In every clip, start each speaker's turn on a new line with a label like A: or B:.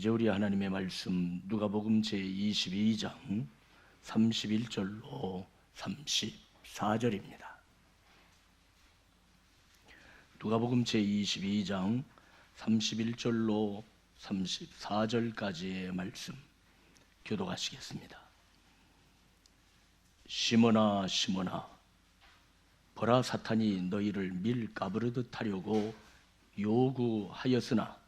A: 이제 우리 하나님의 말씀 누가복음 제22장 31절로 34절입니다. 누가복음 제22장 31절로 34절까지의 말씀 교독하시겠습니다. 시몬아 시몬아, 보라, 사탄이 너희를 밀 까부르듯 하려고 요구하였으나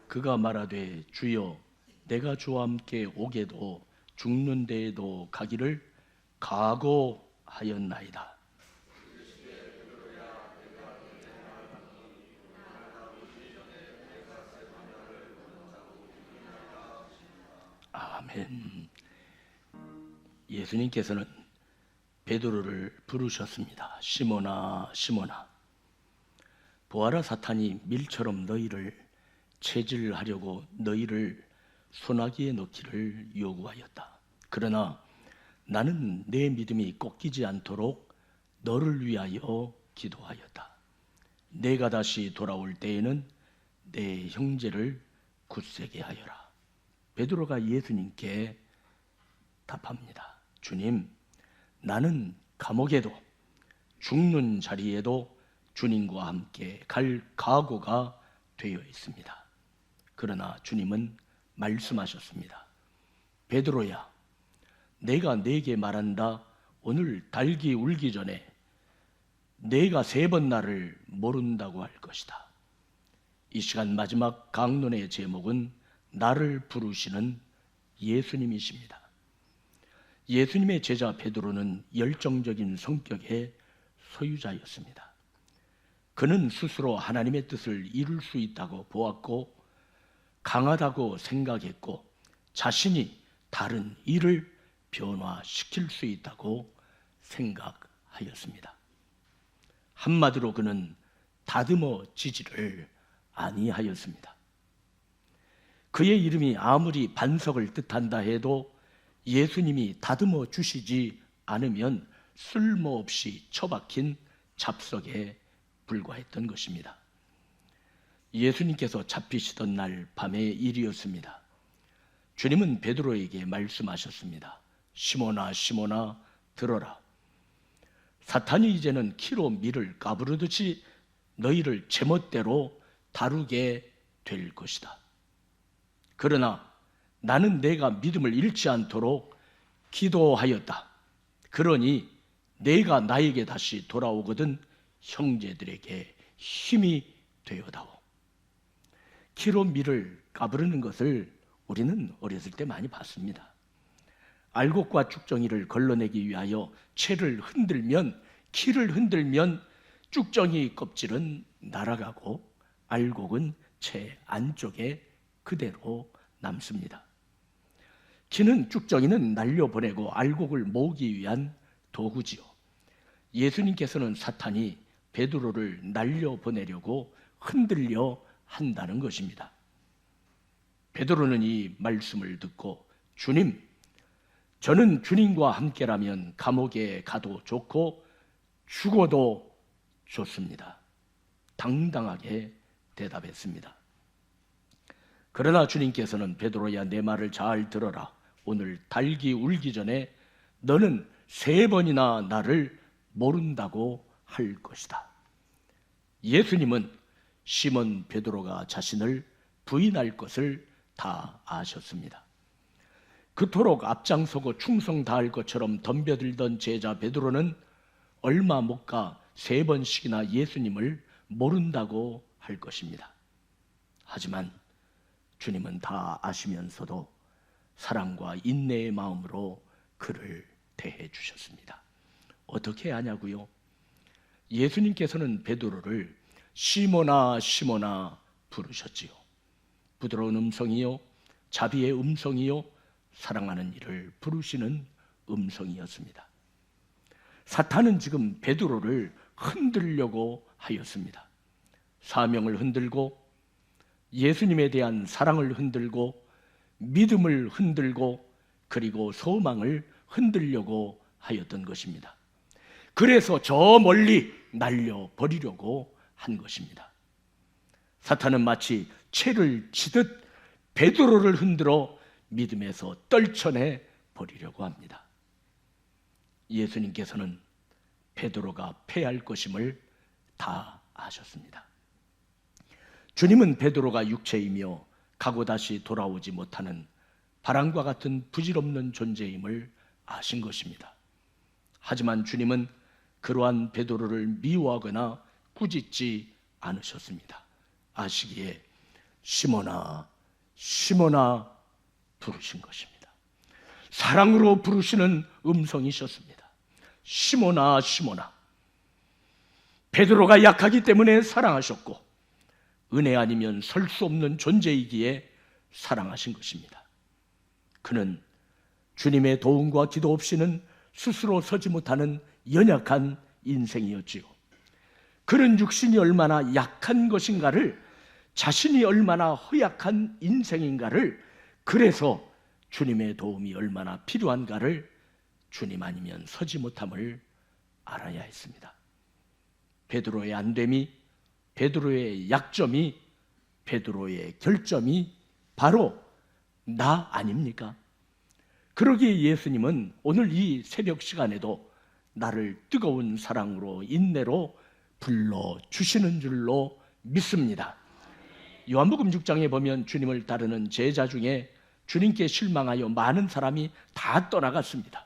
A: 그가 말하되 주여, 내가 주와 함께 오게도 죽는 데에도 가기를 각오하였나이다. 아멘. 예수님께서는 베드로를 부르셨습니다. 시몬아 시몬아, 보아라, 사탄이 밀처럼 너희를 체질하려고 너희를 소나기에 넣기를 요구하였다. 그러나 나는 내 믿음이 꺾이지 않도록 너를 위하여 기도하였다. 내가 다시 돌아올 때에는 내 형제를 굳세게 하여라. 베드로가 예수님께 답합니다. 주님, 나는 감옥에도 죽는 자리에도 주님과 함께 갈 각오가 되어 있습니다. 그러나 주님은 말씀하셨습니다. 베드로야, 내가 네게 말한다. 오늘 닭이 울기 전에 네가 3번 나를 모른다고 할 것이다. 이 시간 마지막 강론의 제목은 나를 부르시는 예수님이십니다. 예수님의 제자 베드로는 열정적인 성격의 소유자였습니다. 그는 스스로 하나님의 뜻을 이룰 수 있다고 보았고, 강하다고 생각했고, 자신이 다른 일을 변화시킬 수 있다고 생각하였습니다. 한마디로 그는 다듬어지지를 아니하였습니다. 그의 이름이 아무리 반석을 뜻한다 해도 예수님이 다듬어 주시지 않으면 쓸모없이 처박힌 잡석에 불과했던 것입니다. 예수님께서 잡히시던 날 밤의 일이었습니다. 주님은 베드로에게 말씀하셨습니다. 시몬아 시몬아, 들어라. 사탄이 이제는 키로 밀을 까부르듯이 너희를 제멋대로 다루게 될 것이다. 그러나 나는 내가 믿음을 잃지 않도록 기도하였다. 그러니 내가 나에게 다시 돌아오거든 형제들에게 힘이 되어다오. 키로 밀을 까부르는 것을 우리는 어렸을 때 많이 봤습니다. 알곡과 쭉정이를 걸러내기 위하여 채를 흔들면, 키를 흔들면 쭉정이 껍질은 날아가고 알곡은 채 안쪽에 그대로 남습니다. 키는, 쭉정이는 날려보내고 알곡을 모으기 위한 도구지요. 예수님께서는 사탄이 베드로를 날려보내려고 흔들려 한다는 것입니다. 베드로는 이 말씀을 듣고, 주님, 저는 주님과 함께라면 감옥에 가도 좋고 죽어도 좋습니다. 당당하게 대답했습니다. 그러나 주님께서는 베드로야, 내 말을 잘 들어라. 오늘 닭이 울기 전에 너는 3번이나 나를 모른다고 할 것이다. 예수님은 시몬 베드로가 자신을 부인할 것을 다 아셨습니다. 그토록 앞장서고 충성 다할 것처럼 덤벼들던 제자 베드로는 얼마 못 가 3번씩이나 예수님을 모른다고 할 것입니다. 하지만 주님은 다 아시면서도 사랑과 인내의 마음으로 그를 대해 주셨습니다. 어떻게 하냐고요? 예수님께서는 베드로를 시몬아 시몬아 부르셨지요. 부드러운 음성이요, 자비의 음성이요, 사랑하는 이를 부르시는 음성이었습니다. 사탄은 지금 베드로를 흔들려고 하였습니다. 사명을 흔들고, 예수님에 대한 사랑을 흔들고, 믿음을 흔들고, 그리고 소망을 흔들려고 하였던 것입니다. 그래서 저 멀리 날려버리려고 한 것입니다. 사탄은 마치 채를 치듯 베드로를 흔들어 믿음에서 떨쳐내 버리려고 합니다. 예수님께서는 베드로가 패할 것임을 다 아셨습니다. 주님은 베드로가 육체이며 가고 다시 돌아오지 못하는 바람과 같은 부질없는 존재임을 아신 것입니다. 하지만 주님은 그러한 베드로를 미워하거나 꾸짖지 않으셨습니다. 아시기에 시몬아, 시몬아 부르신 것입니다. 사랑으로 부르시는 음성이셨습니다. 시몬아, 시몬아. 베드로가 약하기 때문에 사랑하셨고 은혜 아니면 설 수 없는 존재이기에 사랑하신 것입니다. 그는 주님의 도움과 기도 없이는 스스로 서지 못하는 연약한 인생이었지요. 그는 육신이 얼마나 약한 것인가를, 자신이 얼마나 허약한 인생인가를, 그래서 주님의 도움이 얼마나 필요한가를 주님 아니면 서지 못함을 알아야 했습니다. 베드로의 안됨이, 베드로의 약점이, 베드로의 결점이 바로 나 아닙니까? 그러기에 예수님은 오늘 이 새벽 시간에도 나를 뜨거운 사랑으로, 인내로 불러주시는 줄로 믿습니다. 요한복음 6장에 보면 주님을 따르는 제자 중에 주님께 실망하여 많은 사람이 다 떠나갔습니다.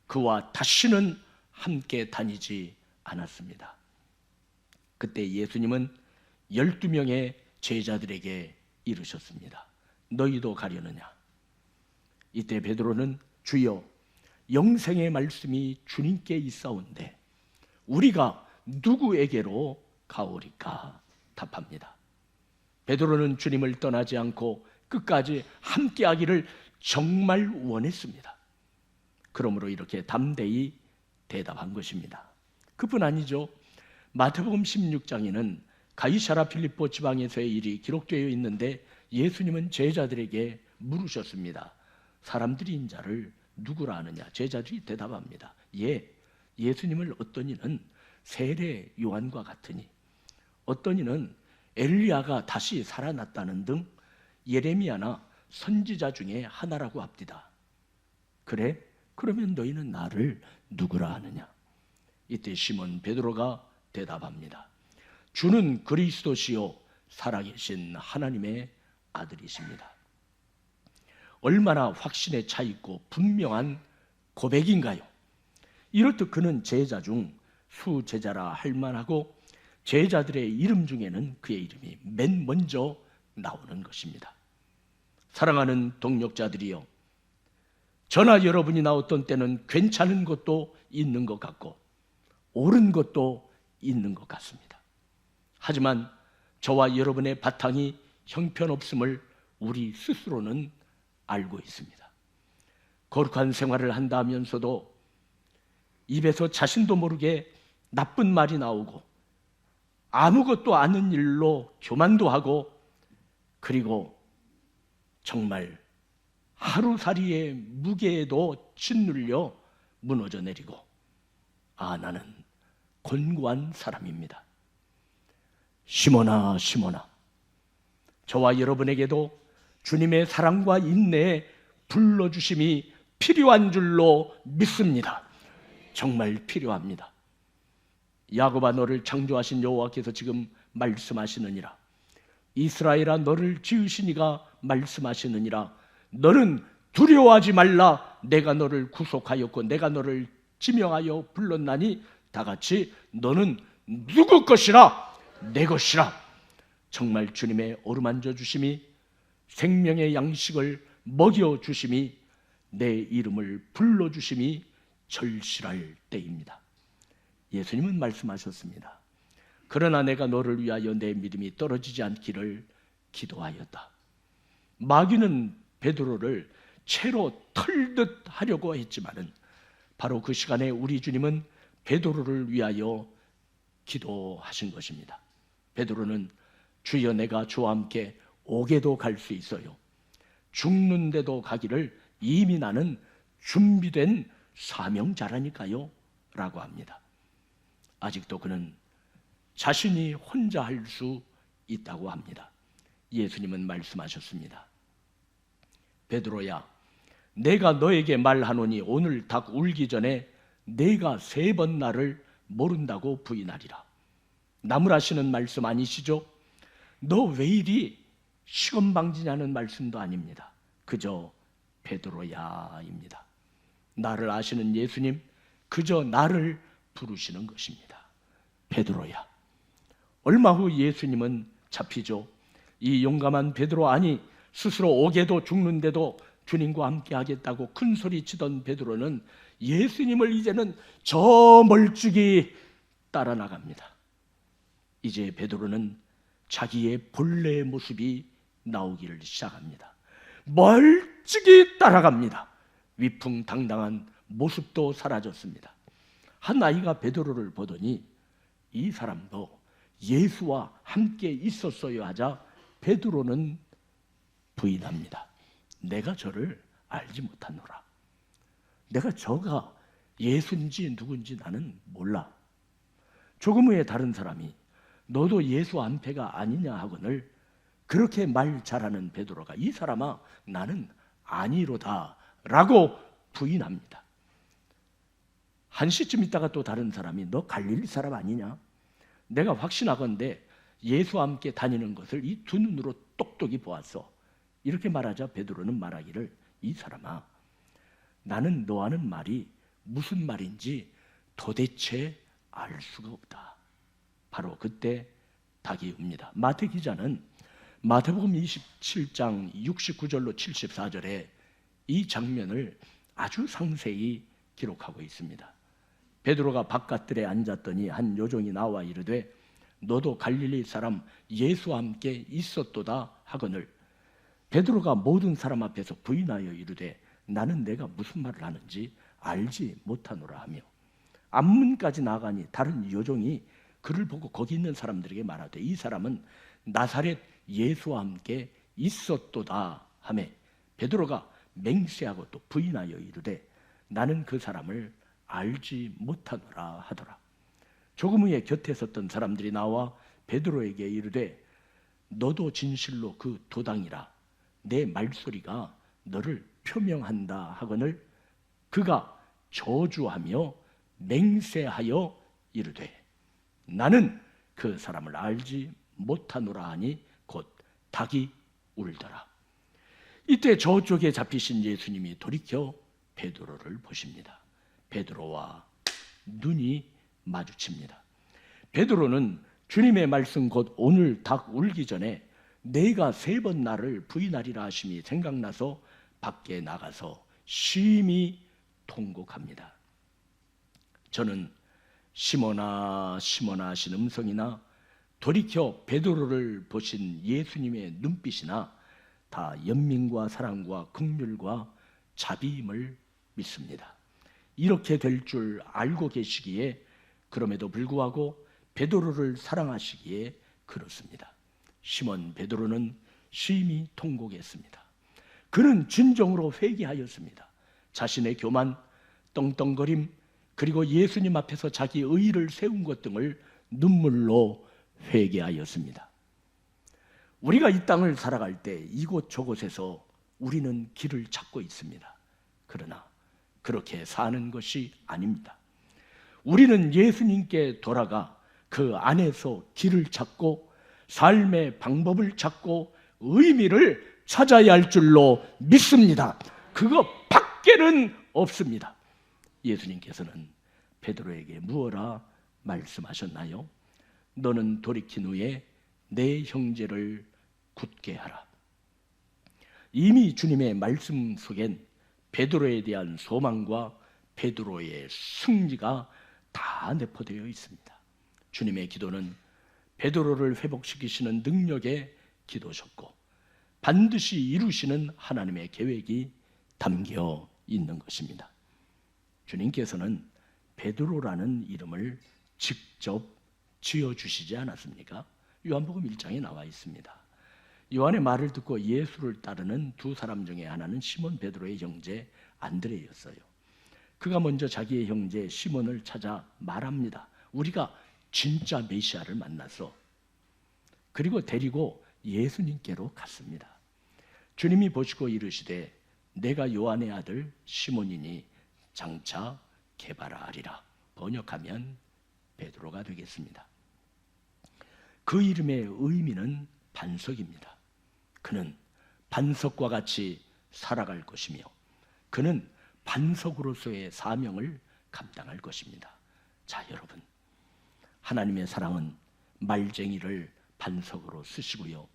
A: 그와 다시는 함께 다니지 않았습니다. 그때 예수님은 12명의 제자들에게 이르셨습니다. 너희도 가려느냐? 이때 베드로는 주여, 영생의 말씀이 주님께 있사온데 우리가 누구에게로 가오리까? 답합니다. 베드로는 주님을 떠나지 않고 끝까지 함께하기를 정말 원했습니다. 그러므로 이렇게 담대히 대답한 것입니다. 그뿐 아니죠. 마태복음 16장에는 가이사랴 필립보 지방에서의 일이 기록되어 있는데 예수님은 제자들에게 물으셨습니다. 사람들이 인자를 누구라 하느냐? 제자들이 대답합니다. 예수님을 어떤 이는 세례 요한과 같으니, 어떤 이는 엘리야가 다시 살아났다는 등 예레미야나 선지자 중에 하나라고 합디다. 그래? 그러면 너희는 나를 누구라 하느냐? 이때 시몬 베드로가 대답합니다. 주는 그리스도시요 살아계신 하나님의 아들이십니다. 얼마나 확신에 차 있고 분명한 고백인가요? 이렇듯 그는 제자 중 수제자라 할 만하고 제자들의 이름 중에는 그의 이름이 맨 먼저 나오는 것입니다. 사랑하는 동역자들이여, 저나 여러분이 나왔던 때는 괜찮은 것도 있는 것 같고 옳은 것도 있는 것 같습니다. 하지만 저와 여러분의 바탕이 형편없음을 우리 스스로는 알고 있습니다. 거룩한 생활을 한다 하면서도 입에서 자신도 모르게 나쁜 말이 나오고 아무것도 아닌 일로 교만도 하고, 그리고 정말 하루살이의 무게에도 짓눌려 무너져 내리고, 나는 곤고한 사람입니다. 시몬아, 시몬아, 저와 여러분에게도 주님의 사랑과 인내에 불러주심이 필요한 줄로 믿습니다. 정말 필요합니다. 야곱아, 너를 창조하신 여호와께서 지금 말씀하시느니라. 이스라엘아, 너를 지으시니가 말씀하시느니라. 너는 두려워하지 말라. 내가 너를 구속하였고 내가 너를 지명하여 불렀나니 다같이 너는 누구 것이라? 내 것이라. 정말 주님의 어루만져 주심이, 생명의 양식을 먹여 주심이, 내 이름을 불러 주심이 절실할 때입니다. 예수님은 말씀하셨습니다. 그러나 내가 너를 위하여 내 믿음이 떨어지지 않기를 기도하였다. 마귀는 베드로를 채로 털듯 하려고 했지만은 바로 그 시간에 우리 주님은 베드로를 위하여 기도하신 것입니다. 베드로는 주여, 내가 주와 함께 옥에도 갈 수 있어요. 죽는데도 가기를 이미 나는 준비된 사명자라니까요 라고 합니다. 아직도 그는 자신이 혼자 할 수 있다고 합니다. 예수님은 말씀하셨습니다. 베드로야, 내가 너에게 말하노니 오늘 닭 울기 전에 내가 3번 나를 모른다고 부인하리라. 나무라시는 말씀 아니시죠? 너 왜 이리 시건방지냐는 말씀도 아닙니다. 그저 베드로야입니다. 나를 아시는 예수님, 그저 나를 부르시는 것입니다. 베드로야. 얼마 후 예수님은 잡히죠. 이 용감한 베드로, 아니 스스로 옥에도 죽는데도 주님과 함께 하겠다고 큰 소리 치던 베드로는 예수님을 이제는 저 멀찍이 따라 나갑니다. 이제 베드로는 자기의 본래의 모습이 나오기를 시작합니다. 멀찍이 따라갑니다. 위풍당당한 모습도 사라졌습니다. 한 아이가 베드로를 보더니 이 사람도 예수와 함께 있었어야 하자 베드로는 부인합니다. 내가 저를 알지 못하노라. 내가 저가 예수인지 누군지 나는 몰라. 조금 후에 다른 사람이 너도 예수 안패가 아니냐 하거늘 그렇게 말 잘하는 베드로가 이 사람아 나는 아니로다 라고 부인합니다. 한 시쯤 있다가 또 다른 사람이 너 갈릴리 사람 아니냐? 내가 확신하건대 예수와 함께 다니는 것을 이 두 눈으로 똑똑히 보았어. 이렇게 말하자 베드로는 말하기를 이 사람아 나는 너하는 말이 무슨 말인지 도대체 알 수가 없다. 바로 그때 닭이 웁니다. 마태 기자는 마태복음 27장 69절로 74절에 이 장면을 아주 상세히 기록하고 있습니다. 베드로가 바깥들에 앉았더니 한 요종이 나와 이르되 너도 갈릴리 사람 예수와 함께 있었도다 하거늘 베드로가 모든 사람 앞에서 부인하여 이르되 나는 내가 무슨 말을 하는지 알지 못하노라 하며 앞문까지 나가니 다른 요종이 그를 보고 거기 있는 사람들에게 말하되 이 사람은 나사렛 예수와 함께 있었도다 하며 베드로가 맹세하고 또 부인하여 이르되 나는 그 사람을 알지 못하노라 하더라. 조금 후에 곁에 섰던 사람들이 나와 베드로에게 이르되 너도 진실로 그 도당이라 내 말소리가 너를 표명한다 하거늘 그가 저주하며 맹세하여 이르되 나는 그 사람을 알지 못하노라 하니 곧 닭이 울더라. 이때 저쪽에 잡히신 예수님이 돌이켜 베드로를 보십니다. 베드로와 눈이 마주칩니다. 베드로는 주님의 말씀 곧 오늘 닭 울기 전에 내가 3번 나를 부인하리라 하심이 생각나서 밖에 나가서 심히 통곡합니다. 저는 시몬아 시몬아 하신 음성이나 돌이켜 베드로를 보신 예수님의 눈빛이나 다 연민과 사랑과 긍휼과 자비임을 믿습니다. 이렇게 될 줄 알고 계시기에 그럼에도 불구하고 베드로를 사랑하시기에 그렇습니다. 시몬 베드로는 심히 통곡했습니다. 그는 진정으로 회개하였습니다. 자신의 교만, 떵떵거림, 그리고 예수님 앞에서 자기 의의를 세운 것 등을 눈물로 회개하였습니다. 우리가 이 땅을 살아갈 때 이곳 저곳에서 우리는 길을 찾고 있습니다. 그러나 그렇게 사는 것이 아닙니다. 우리는 예수님께 돌아가 그 안에서 길을 찾고 삶의 방법을 찾고 의미를 찾아야 할 줄로 믿습니다. 그거 밖에는 없습니다. 예수님께서는 베드로에게 무엇라 말씀하셨나요? 너는 돌이킨 후에 내 형제를 굳게 하라. 이미 주님의 말씀 속엔 베드로에 대한 소망과 베드로의 승리가 다 내포되어 있습니다. 주님의 기도는 베드로를 회복시키시는 능력의 기도셨고 반드시 이루시는 하나님의 계획이 담겨 있는 것입니다. 주님께서는 베드로라는 이름을 직접 지어주시지 않았습니까? 요한복음 1장에 나와 있습니다. 요한의 말을 듣고 예수를 따르는 두 사람 중에 하나는 시몬 베드로의 형제 안드레였어요. 그가 먼저 자기의 형제 시몬을 찾아 말합니다. 우리가 진짜 메시아를 만나서, 그리고 데리고 예수님께로 갔습니다. 주님이 보시고 이르시되 내가 요한의 아들 시몬이니 장차 게바라하리라. 번역하면 베드로가 되겠습니다. 그 이름의 의미는 반석입니다. 그는 반석과 같이 살아갈 것이며 그는 반석으로서의 사명을 감당할 것입니다. 자, 여러분, 하나님의 사랑은 말쟁이를 반석으로 쓰시고요,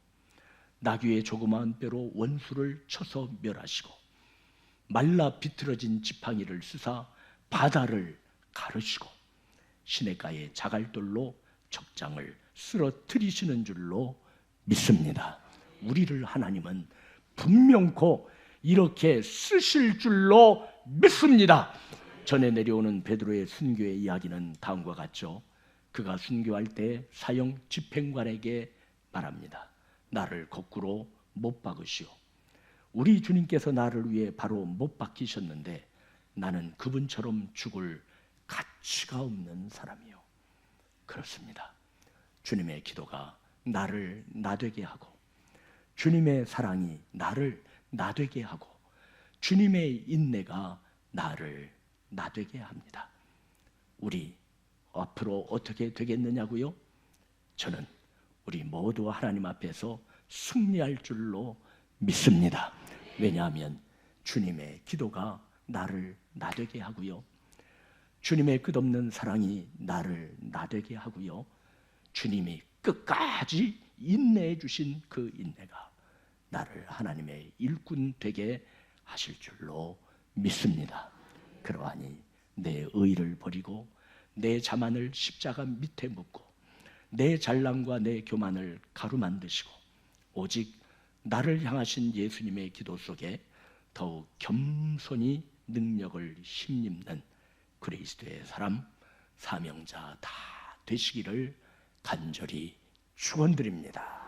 A: 나귀의 조그마한 뼈로 원수를 쳐서 멸하시고 말라 비틀어진 지팡이를 쓰사 바다를 가르시고 시냇가의 자갈돌로 적장을 쓰러뜨리시는 줄로 믿습니다. 우리를 하나님은 분명코 이렇게 쓰실 줄로 믿습니다. 전에 내려오는 베드로의 순교의 이야기는 다음과 같죠. 그가 순교할 때 사형 집행관에게 말합니다. 나를 거꾸로 못 박으시오. 우리 주님께서 나를 위해 바로 못 박히셨는데 나는 그분처럼 죽을 가치가 없는 사람이요. 그렇습니다. 주님의 기도가 나를 나되게 하고, 주님의 사랑이 나를 나되게 하고, 주님의 인내가 나를 나되게 합니다. 우리 앞으로 어떻게 되겠느냐고요? 저는 우리 모두 하나님 앞에서 승리할 줄로 믿습니다. 왜냐하면 주님의 기도가 나를 나되게 하고요, 주님의 끝없는 사랑이 나를 나되게 하고요, 주님이 끝까지 인내해 주신 그 인내가 나를 하나님의 일꾼 되게 하실 줄로 믿습니다. 그러하니 내 의를 버리고 내 자만을 십자가 밑에 묻고 내 잘남과 내 교만을 가루 만드시고 오직 나를 향하신 예수님의 기도 속에 더욱 겸손히 능력을 힘입는 그리스도의 사람, 사명자 다 되시기를 간절히 축원드립니다.